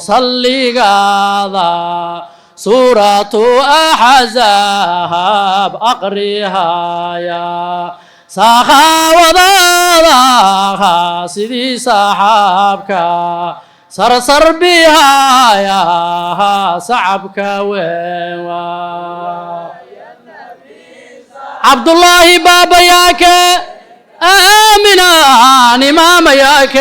صلي قاضى سورة أحزاب أقريها يا ساخا وضاها سيدي صحابك سرسر بها يا صعبك عبد الله بابا ياك آمنا إمام ياك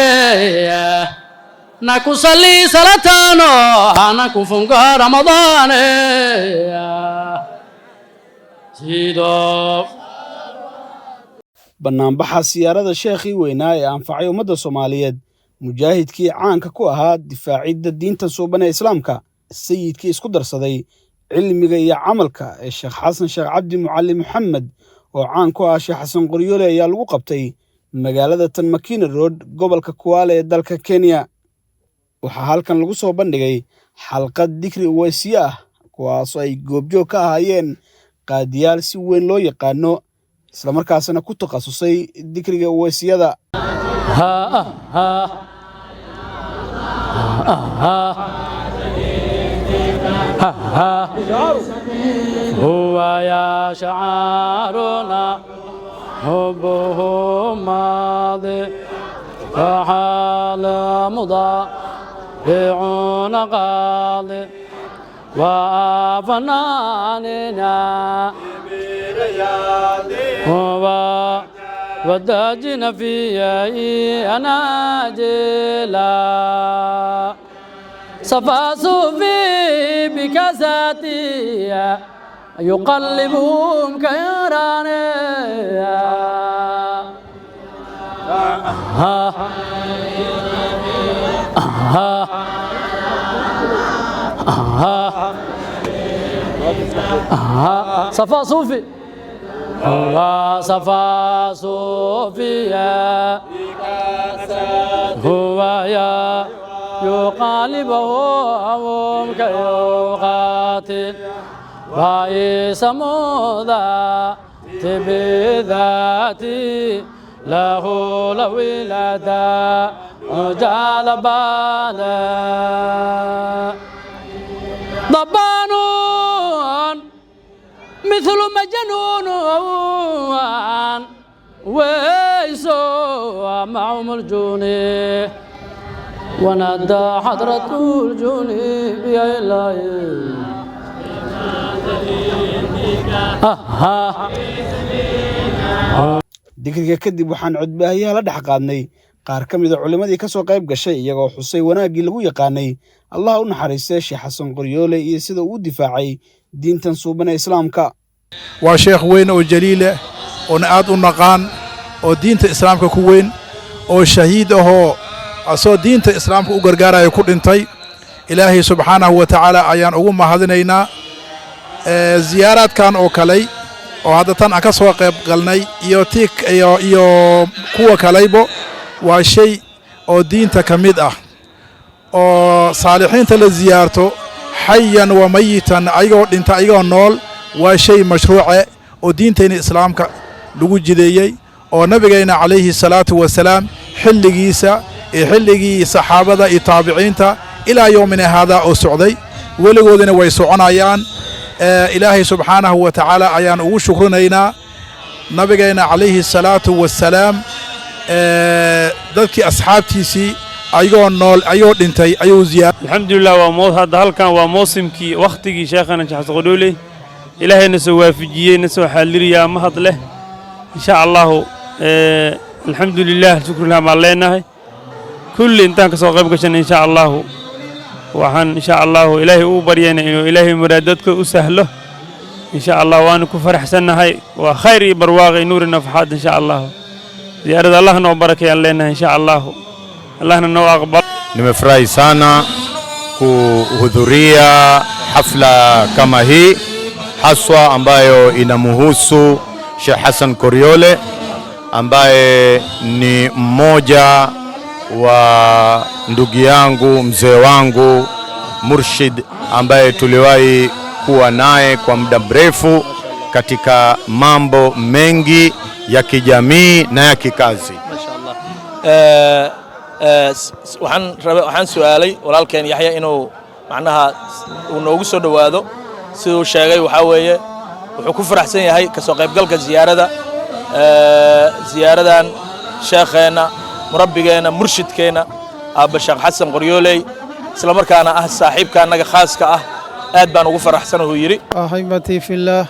نكو صلي صلاتنا نكو فنق رمضان سيدو banaanbaxa siyaarada sheekhii weynaa ee anfacay ummadda Soomaaliyeed mujaahidkii caanka ku ahaa difaacidda diinta suuban ee islaamka sayidkii isku darsaday cilmiga iyo camalka ee Sheekh Xasan Sheekh Cabdi Mucallim Maxamed oo caan ku ah Sheekh Xasan Qoryoole ayaa lagu qabtay magaalada Tan Makina Road gobolka Kwale ee dalka Kenya waxaa halkan lagu soo bandhigay xalqad dikri waysiye ah kuwaas ay goobjoog ka ahaayeen qaadiyaal si weyn loo yaqaano isla markaasna ku takhasusay dikriga waysiyada هو يا شعارنا حبه ماضي وحال مضارعون قاضي وفناننا هو وداجنا في أناجلا صفا صوفي بكاساتي يقلبهم كيراني صفا صوفي صفا صوفيا هو يا يقالبهم كيقاتل رئيس موضع بذاتي له لولادا جعل بالا ضبانون مثل مجنون ويسو معهم الجوني ونادى حضرة الجوني يا إلهي dikriga kadib waxaan codbaahiyaha la dhex qaadnay qaar ka mid ah culimadii ka soo qayb gashay iyagoo xusay wanaagii lagu yaqaanay Allah u naxariistay Sheekh Xasan Qoryoole iyo sida uu difaacay diintan suuban ee islaamka waa sheekh weyn oo jaliil ah oo aad u naqaan oo diinta islaamka ku weyn oo shahiid ahoo asoo diinta islaamka u gargaarayo ku dhintay ilaahay subxaanahu wa ta'ala ayaan ugu mahadinaynaa ziyaaraadkan oo kale oo hadda tan aan ka soo qayb galnay iyo kuwa kalaybo waa shay oo diinta ka mid ah oo saalixiinta la ziyaarto xayan wa mayitan ayagoo dhinta ayagoo nool waa shay mashruuce oo diinteena islaamka lagu jideeyay oo nabigeena calayhi salaatu wasalaam xilligiisa iyo xilligii saxaabada iyo taabiciinta ilaa yoomina haadaa oo socday weligoodina way soconayaan ilaahay subxaanahu wa ta'ala ayaan ugu shukrinaynaa nabigeena calayhi salaatu wasalaam dadkii asxaabtiisii ayagoo nool ayagoo dhintay ayuu ziyaar alxamdulilah waa hadda halkan waa mawsimkii wakhtigii sheekhana Sheekh Xasan Qoryoole ilaahayna soo waafajiyey na soo xaaliriyaa mahad leh insha allahu alxamdulilah shukrulah ma leenahay kulli intaan ka soo qayb gashan insha allahu waxaan insha allahu ilaahay u baryayna inuu ilaahay muraadadka u sahlo insha allah waan ku faraxsanahay waa khayr iyo barwaaqo nuur nafaxad insha allah ziyaarada Allah noo barakeeyo leenahay insha allah Allahna noo aqbal nimefurahi sana kuhudhuria hafla kama hii haswa ambayo inamuhusu Sheikh Xasan Qoryoole ambaye ni mmoja wa ndugu yangu mzee wangu murshid ambaye tuliwahi kuwa naye kwa muda mrefu katika mambo mengi ya kijamii na ya kikazi. waxaan su'aalay walaalkeen Yaxya inuu macnaha uu noogu soo dhawaado sidoo sheegay waxa weeye wuxuu ku faraxsan yahay ka soo qaybgalka ziyaaradan sheekheena murabbigeena murshidkeena Aaba Sheekh Xasan Qoryooley isla markaana ah saaxiibka anaga khaaska ah aad baan ugu faraxsanahay yiri أحبتي في الله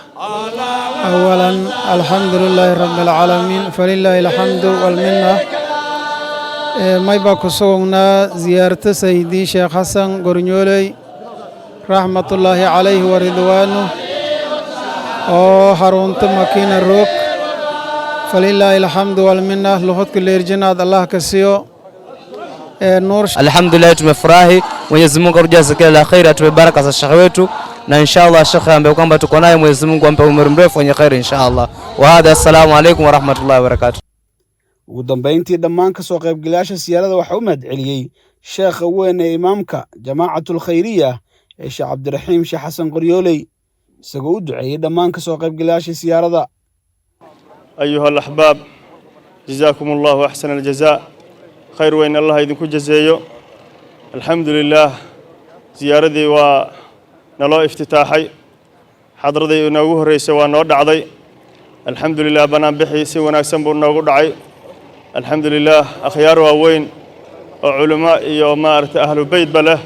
أولا الحمد لله رب العالمين فلله الحمد والمنة ما يبقى كسونا زيارة سيدي شيخ حسن قرنيولي رحمة الله عليه ورضوانه أو حرونت مكين الروك فلله الحمد والمنة لغت كل رجنات الله كسيو نور Alhamdulillah tumefurahi. Mwenyezi Mungu arujaze kila la khair, atupe baraka za Sheikh wetu na inshallah Sheikh ambaye kwamba tuko naye Mwenyezi Mungu ampe umri mrefu wenye khair inshallah. Wa hada assalamu alaykum wa rahmatullahi wa barakatuh. ugu dambeyntii dhammaan ka soo qaybgalayaasha siyaarada waxaa u mahadceliyey sheekha weyn ee imaamka jamaacatul khayriya ee Sheekh Cabdiraxiim Sheekh Xasan Qoryooley isagoo u duceeyey dhammaan ka soo qaybgalayaasha siyaarada. أيها الأحباب جزاكم الله أحسن الجزاء خير وين الله يدنكو جزايو الحمد لله زيارتي ونلو افتتاحي حضرتي ونوغو رئيسي ونو دعضي الحمد لله بنان بحي سي وناكسن بو نوغو دعي الحمد لله أخيار ووين وعلماء يو مارت أهل البيت بله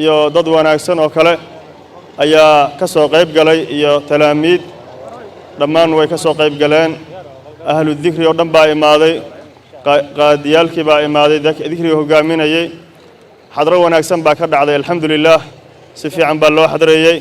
يو ضد وناكسن وكله أيا كسو قيب قلي يو تلاميذ dhammaan way ka soo qayb galeen ahlu dhikri oo dhan baa imaaday qaadiyaalkii baa imaaday dhikriga hogaaminayay xadro wanaagsan baa ka dhacday alxamdulillaah si fiican baa loo xadreeyay